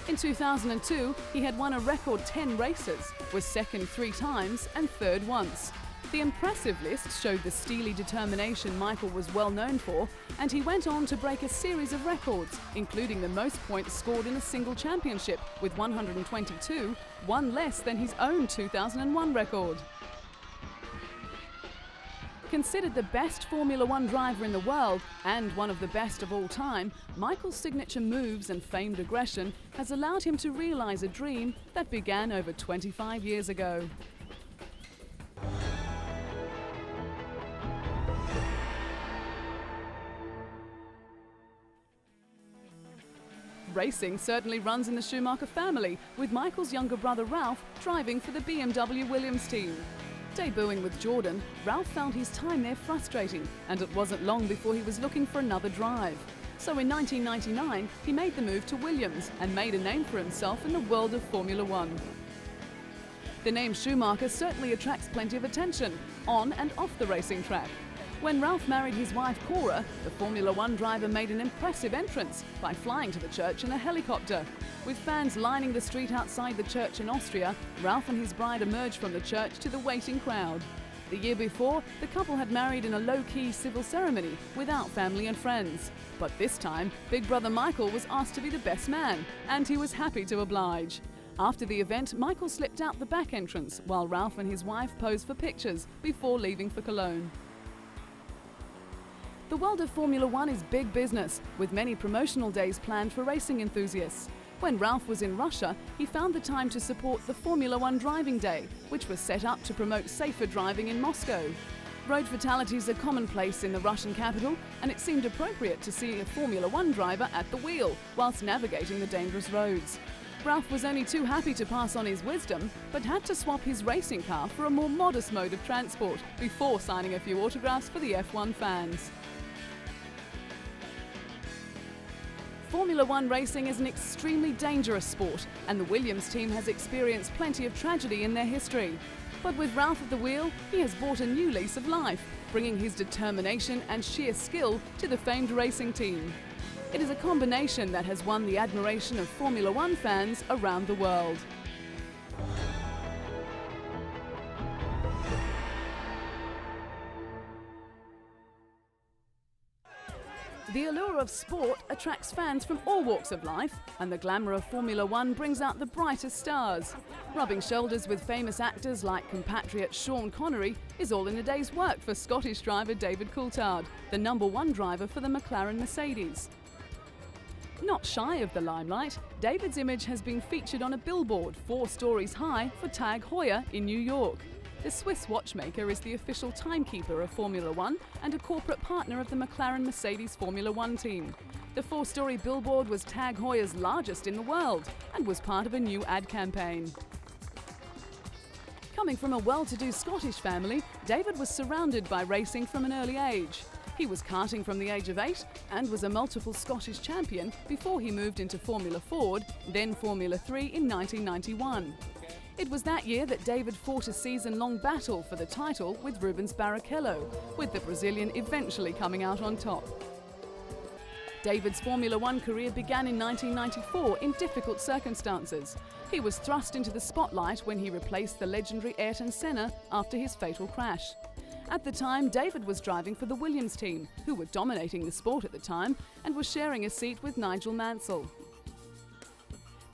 In 2002, he had won a record 10 races, was second 3 times and third once. The impressive list showed the steely determination Michael was well known for, and he went on to break a series of records, including the most points scored in a single championship with 122, one less than his own 2001 record. Considered the best Formula One driver in the world and one of the best of all time, Michael's signature moves and famed aggression has allowed him to realize a dream that began over 25 years ago. Racing certainly runs in the Schumacher family, with Michael's younger brother Ralph driving for the BMW Williams team. Debuting with Jordan, Ralph found his time there frustrating, and it wasn't long before he was looking for another drive. So in 1999, he made the move to Williams and made a name for himself in the world of Formula One. The name Schumacher certainly attracts plenty of attention, on and off the racing track. When Ralph married his wife Cora, the Formula One driver made an impressive entrance by flying to the church in a helicopter. With fans lining the street outside the church in Austria, Ralph and his bride emerged from the church to the waiting crowd. The year before, the couple had married in a low-key civil ceremony without family and friends. But this time, big brother Michael was asked to be the best man, and he was happy to oblige. After the event, Michael slipped out the back entrance while Ralph and his wife posed for pictures before leaving for Cologne. The world of Formula One is big business, with many promotional days planned for racing enthusiasts. When Ralph was in Russia, he found the time to support the Formula One Driving Day, which was set up to promote safer driving in Moscow. Road fatalities are commonplace in the Russian capital, and it seemed appropriate to see a Formula One driver at the wheel whilst navigating the dangerous roads. Ralph was only too happy to pass on his wisdom, but had to swap his racing car for a more modest mode of transport before signing a few autographs for the F1 fans. Formula One racing is an extremely dangerous sport, and the Williams team has experienced plenty of tragedy in their history. But with Ralph at the wheel, he has brought a new lease of life, bringing his determination and sheer skill to the famed racing team. It is a combination that has won the admiration of Formula One fans around the world. The allure of sport attracts fans from all walks of life, and the glamour of Formula One brings out the brightest stars. Rubbing shoulders with famous actors like compatriot Sean Connery is all in a day's work for Scottish driver David Coulthard, the #1 driver for the McLaren Mercedes. Not shy of the limelight, David's image has been featured on a billboard 4 stories high for Tag Heuer in New York. The Swiss watchmaker is the official timekeeper of Formula One and a corporate partner of the McLaren Mercedes Formula One team. The 4-story billboard was Tag Heuer's largest in the world and was part of a new ad campaign. Coming from a well-to-do Scottish family, David was surrounded by racing from an early age. He was karting from the age of 8 and was a multiple Scottish champion before he moved into Formula Ford, then Formula 3 in 1991. It was that year that David fought a season-long battle for the title with Rubens Barrichello, with the Brazilian eventually coming out on top. David's Formula One career began in 1994 in difficult circumstances. He was thrust into the spotlight when he replaced the legendary Ayrton Senna after his fatal crash. At the time, David was driving for the Williams team, who were dominating the sport at the time, and was sharing a seat with Nigel Mansell.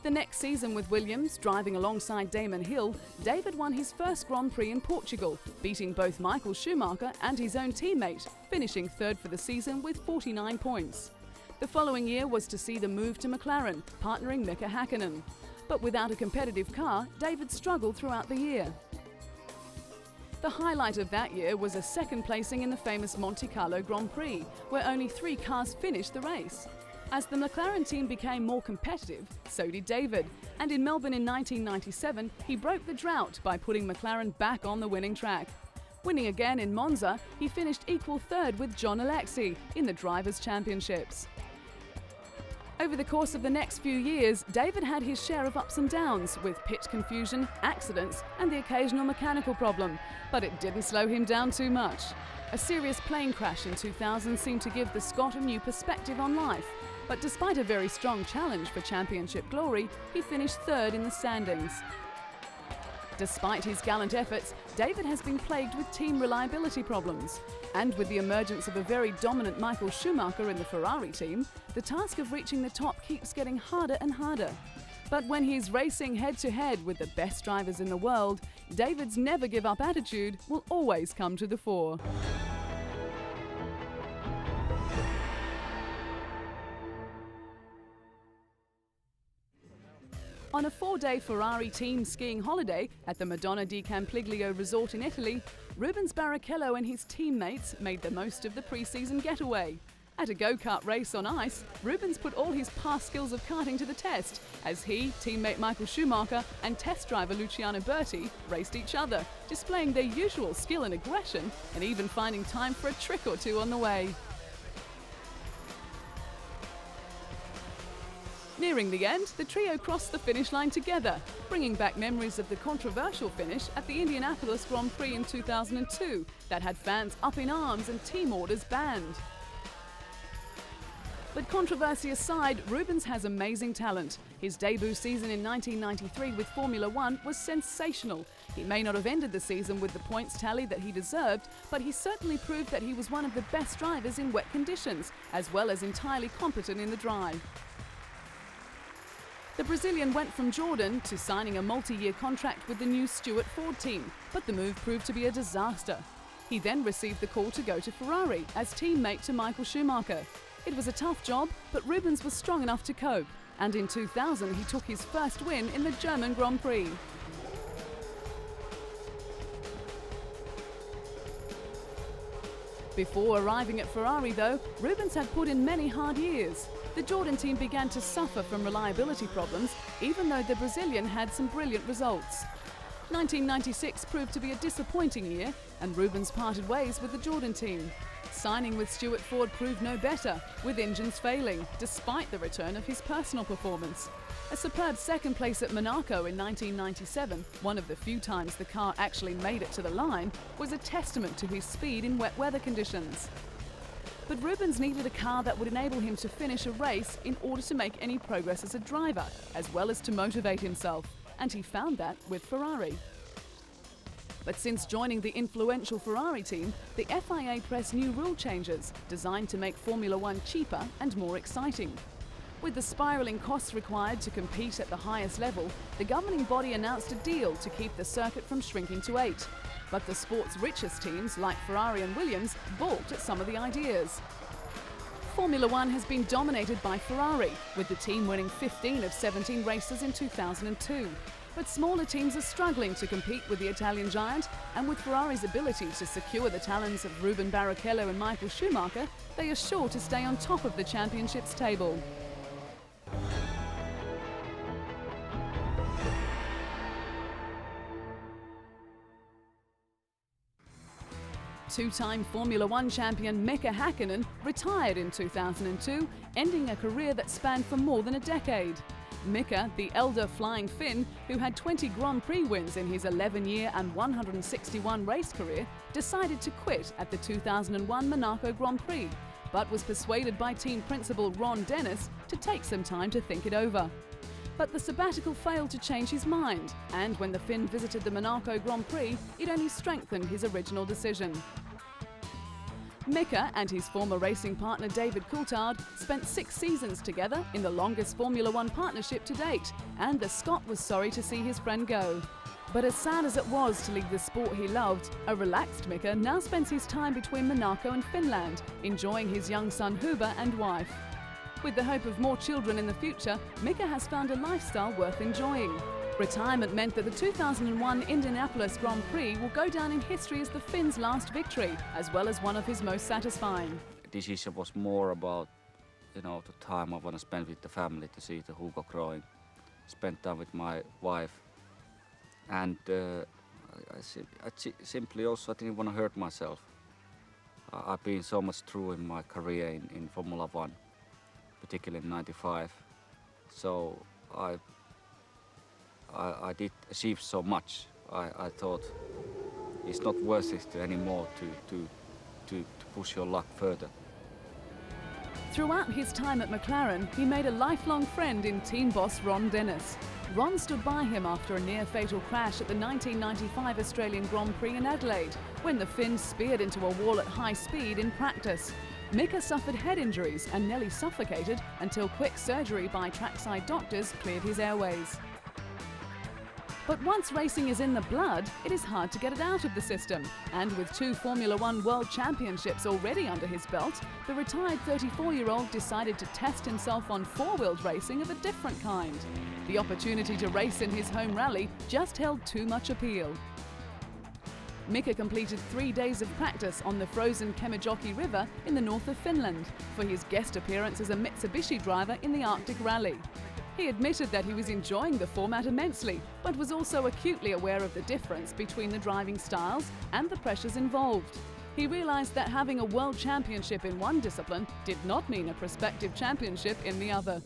The next season with Williams, driving alongside Damon Hill, David won his first Grand Prix in Portugal, beating both Michael Schumacher and his own teammate, finishing third for the season with 49 points. The following year was to see the move to McLaren, partnering Mika Häkkinen. But without a competitive car, David struggled throughout the year. The highlight of that year was a second placing in the famous Monte Carlo Grand Prix, where only 3 cars finished the race. As the McLaren team became more competitive, so did David, and in Melbourne in 1997, he broke the drought by putting McLaren back on the winning track. Winning again in Monza, he finished equal third with John Alexi in the Drivers' Championships. Over the course of the next few years, David had his share of ups and downs, with pit confusion, accidents, and the occasional mechanical problem, but it didn't slow him down too much. A serious plane crash in 2000 seemed to give the Scot a new perspective on life, But despite a very strong challenge for championship glory, he finished third in the standings. Despite his gallant efforts, David has been plagued with team reliability problems. And with the emergence of a very dominant Michael Schumacher in the Ferrari team, the task of reaching the top keeps getting harder and harder. But when he's racing head-to-head with the best drivers in the world, David's never-give-up attitude will always come to the fore. On a 4-day Ferrari team skiing holiday at the Madonna di Campiglio resort in Italy, Rubens Barrichello and his teammates made the most of the pre-season getaway. At a go-kart race on ice, Rubens put all his past skills of karting to the test as he, teammate Michael Schumacher and test driver Luciano Berti raced each other, displaying their usual skill and aggression and even finding time for a trick or two on the way. Nearing the end, the trio crossed the finish line together, bringing back memories of the controversial finish at the Indianapolis Grand Prix in 2002 that had fans up in arms and team orders banned. But controversy aside, Rubens has amazing talent. His debut season in 1993 with Formula One was sensational. He may not have ended the season with the points tally that he deserved, but he certainly proved that he was one of the best drivers in wet conditions, as well as entirely competent in the dry. The Brazilian went from Jordan to signing a multi-year contract with the new Stewart Ford team, but the move proved to be a disaster. He then received the call to go to Ferrari as teammate to Michael Schumacher. It was a tough job, but Rubens was strong enough to cope, and in 2000 he took his first win in the German Grand Prix. Before arriving at Ferrari though, Rubens had put in many hard years. The Jordan team began to suffer from reliability problems, even though the Brazilian had some brilliant results. 1996 proved to be a disappointing year, and Rubens parted ways with the Jordan team. Signing with Stewart Ford proved no better, with engines failing, despite the return of his personal performance. A superb second place at Monaco in 1997, one of the few times the car actually made it to the line, was a testament to his speed in wet weather conditions. But Rubens needed a car that would enable him to finish a race in order to make any progress as a driver, as well as to motivate himself, and he found that with Ferrari. But since joining the influential Ferrari team, the FIA pressed new rule changes designed to make Formula One cheaper and more exciting. With the spiralling costs required to compete at the highest level, the governing body announced a deal to keep the circuit from shrinking to 8. But the sport's richest teams, like Ferrari and Williams, balked at some of the ideas. Formula One has been dominated by Ferrari, with the team winning 15 of 17 races in 2002. But smaller teams are struggling to compete with the Italian giant, and with Ferrari's ability to secure the talents of Rubens Barrichello and Michael Schumacher, they are sure to stay on top of the championship's table. Two-time Formula One champion Mika Häkkinen retired in 2002, ending a career that spanned for more than a decade. Mika, the elder flying Finn, who had 20 Grand Prix wins in his 11-year and 161 race career, decided to quit at the 2001 Monaco Grand Prix, but was persuaded by team principal Ron Dennis to take some time to think it over. But the sabbatical failed to change his mind, and when the Finn visited the Monaco Grand Prix, it only strengthened his original decision. Mika and his former racing partner David Coulthard spent 6 seasons together in the longest Formula One partnership to date, and the Scot was sorry to see his friend go. But as sad as it was to leave the sport he loved, a relaxed Mika now spends his time between Monaco and Finland, enjoying his young son Huber and wife. With the hope of more children in the future, Mika has found a lifestyle worth enjoying. Retirement meant that the 2001 Indianapolis Grand Prix will go down in history as the Finn's last victory, as well as one of his most satisfying. The decision was more about, the time I want to spend with the family, to see the Hugo growing, spend time with my wife, and I simply also didn't want to hurt myself. I've been so much through in my career in Formula One, particularly in '95, so I did achieve so much. I thought it's not worth it anymore to push your luck further. Throughout his time at McLaren, he made a lifelong friend in team boss Ron Dennis. Ron stood by him after a near-fatal crash at the 1995 Australian Grand Prix in Adelaide, when the Finn speared into a wall at high speed in practice. Mika suffered head injuries and nearly suffocated until quick surgery by trackside doctors cleared his airways. But once racing is in the blood, it is hard to get it out of the system. And with 2 Formula One World Championships already under his belt, the retired 34-year-old decided to test himself on four-wheeled racing of a different kind. The opportunity to race in his home rally just held too much appeal. Mika completed 3 days of practice on the frozen Kemijoki River in the north of Finland for his guest appearance as a Mitsubishi driver in the Arctic Rally. He admitted that he was enjoying the format immensely, but was also acutely aware of the difference between the driving styles and the pressures involved. He realised that having a world championship in one discipline did not mean a prospective championship in the other.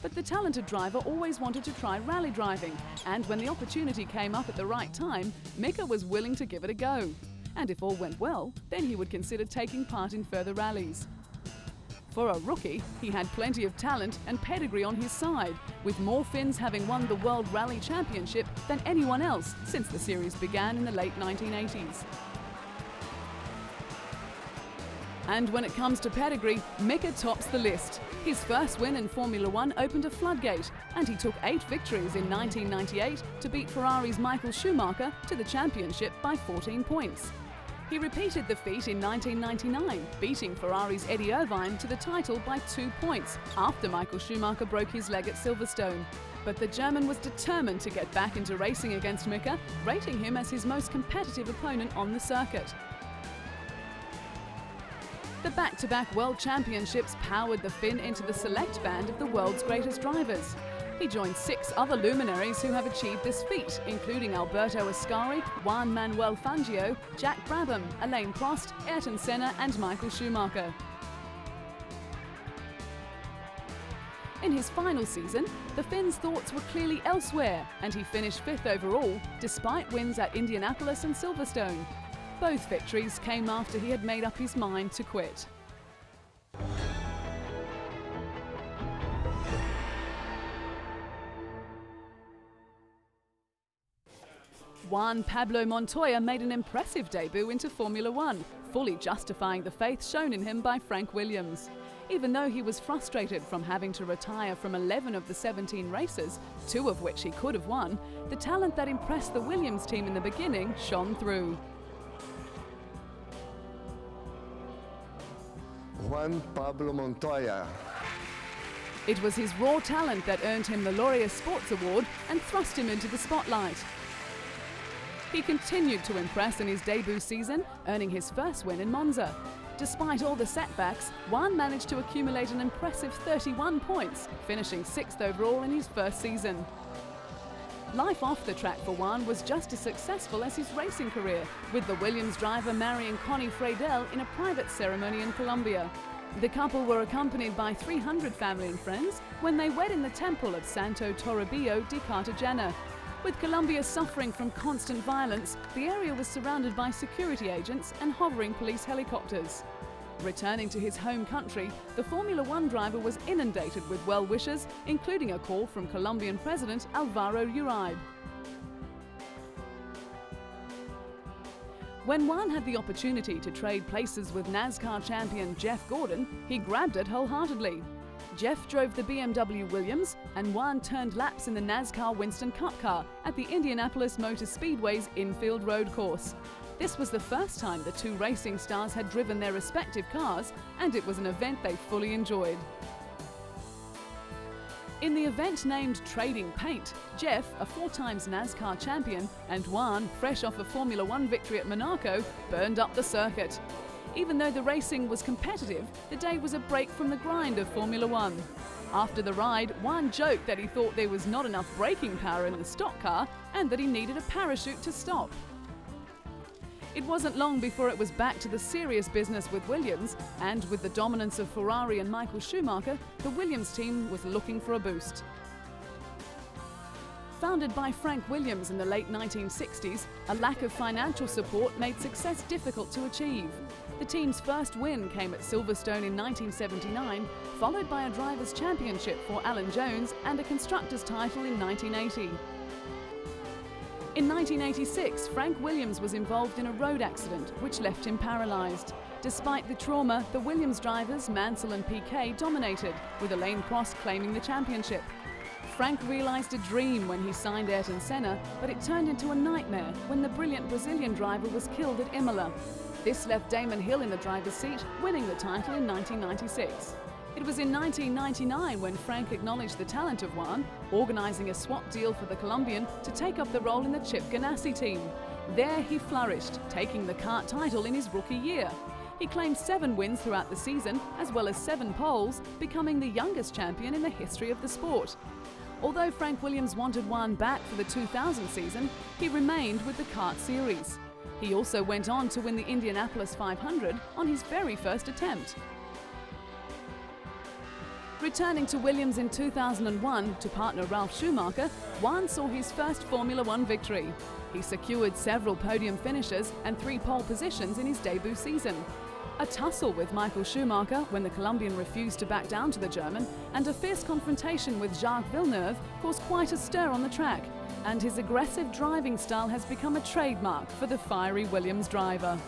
But the talented driver always wanted to try rally driving, and when the opportunity came up at the right time, Mika was willing to give it a go. And if all went well, then he would consider taking part in further rallies. For a rookie, he had plenty of talent and pedigree on his side, with more Finns having won the World Rally Championship than anyone else since the series began in the late 1980s. And when it comes to pedigree, Mika tops the list. His first win in Formula One opened a floodgate, and he took 8 victories in 1998 to beat Ferrari's Michael Schumacher to the championship by 14 points. He repeated the feat in 1999, beating Ferrari's Eddie Irvine to the title by 2 points after Michael Schumacher broke his leg at Silverstone. But the German was determined to get back into racing against Mika, rating him as his most competitive opponent on the circuit. The back-to-back World Championships powered the Finn into the select band of the world's greatest drivers. He joined 6 other luminaries who have achieved this feat, including Alberto Ascari, Juan Manuel Fangio, Jack Brabham, Alain Prost, Ayrton Senna and Michael Schumacher. In his final season, the Finn's thoughts were clearly elsewhere, and he finished 5th overall, despite wins at Indianapolis and Silverstone. Both victories came after he had made up his mind to quit. Juan Pablo Montoya made an impressive debut into Formula One, fully justifying the faith shown in him by Frank Williams. Even though he was frustrated from having to retire from 11 of the 17 races, 2 of which he could have won, the talent that impressed the Williams team in the beginning shone through. Juan Pablo Montoya. It was his raw talent that earned him the Laureus Sports Award and thrust him into the spotlight. He continued to impress in his debut season, earning his first win in Monza. Despite all the setbacks, Juan managed to accumulate an impressive 31 points, finishing 6th overall in his first season. Life off the track for Juan was just as successful as his racing career, with the Williams driver marrying Connie Freidel in a private ceremony in Colombia. The couple were accompanied by 300 family and friends when they wed in the temple of Santo Toribio de Cartagena. With Colombia suffering from constant violence, the area was surrounded by security agents and hovering police helicopters. Returning to his home country, the Formula One driver was inundated with well-wishers, including a call from Colombian President Alvaro Uribe. When Juan had the opportunity to trade places with NASCAR champion Jeff Gordon, he grabbed it wholeheartedly. Jeff drove the BMW Williams, and Juan turned laps in the NASCAR Winston Cup car at the Indianapolis Motor Speedway's infield road course. This was the first time the 2 racing stars had driven their respective cars, and it was an event they fully enjoyed. In the event named Trading Paint, Jeff, a 4 times NASCAR champion, and Juan, fresh off a Formula One victory at Monaco, burned up the circuit. Even though the racing was competitive, the day was a break from the grind of Formula One. After the ride, Juan joked that he thought there was not enough braking power in the stock car and that he needed a parachute to stop. It wasn't long before it was back to the serious business with Williams, and with the dominance of Ferrari and Michael Schumacher, the Williams team was looking for a boost. Founded by Frank Williams in the late 1960s, a lack of financial support made success difficult to achieve. The team's first win came at Silverstone in 1979, followed by a Drivers' Championship for Alan Jones and a Constructors' title in 1980. In 1986, Frank Williams was involved in a road accident which left him paralysed. Despite the trauma, the Williams drivers, Mansell and Piquet, dominated, with Alain Prost claiming the championship. Frank realised a dream when he signed Ayrton Senna, but it turned into a nightmare when the brilliant Brazilian driver was killed at Imola. This left Damon Hill in the driver's seat, winning the title in 1996. It was in 1999 when Frank acknowledged the talent of Juan, organising a swap deal for the Colombian to take up the role in the Chip Ganassi team. There he flourished, taking the kart title in his rookie year. He claimed 7 wins throughout the season, as well as 7 poles, becoming the youngest champion in the history of the sport. Although Frank Williams wanted Juan back for the 2000 season, he remained with the kart series. He also went on to win the Indianapolis 500 on his very first attempt. Returning to Williams in 2001 to partner Ralf Schumacher, Juan saw his first Formula One victory. He secured several podium finishes and 3 pole positions in his debut season. A tussle with Michael Schumacher when the Colombian refused to back down to the German, and a fierce confrontation with Jacques Villeneuve caused quite a stir on the track, and his aggressive driving style has become a trademark for the fiery Williams driver.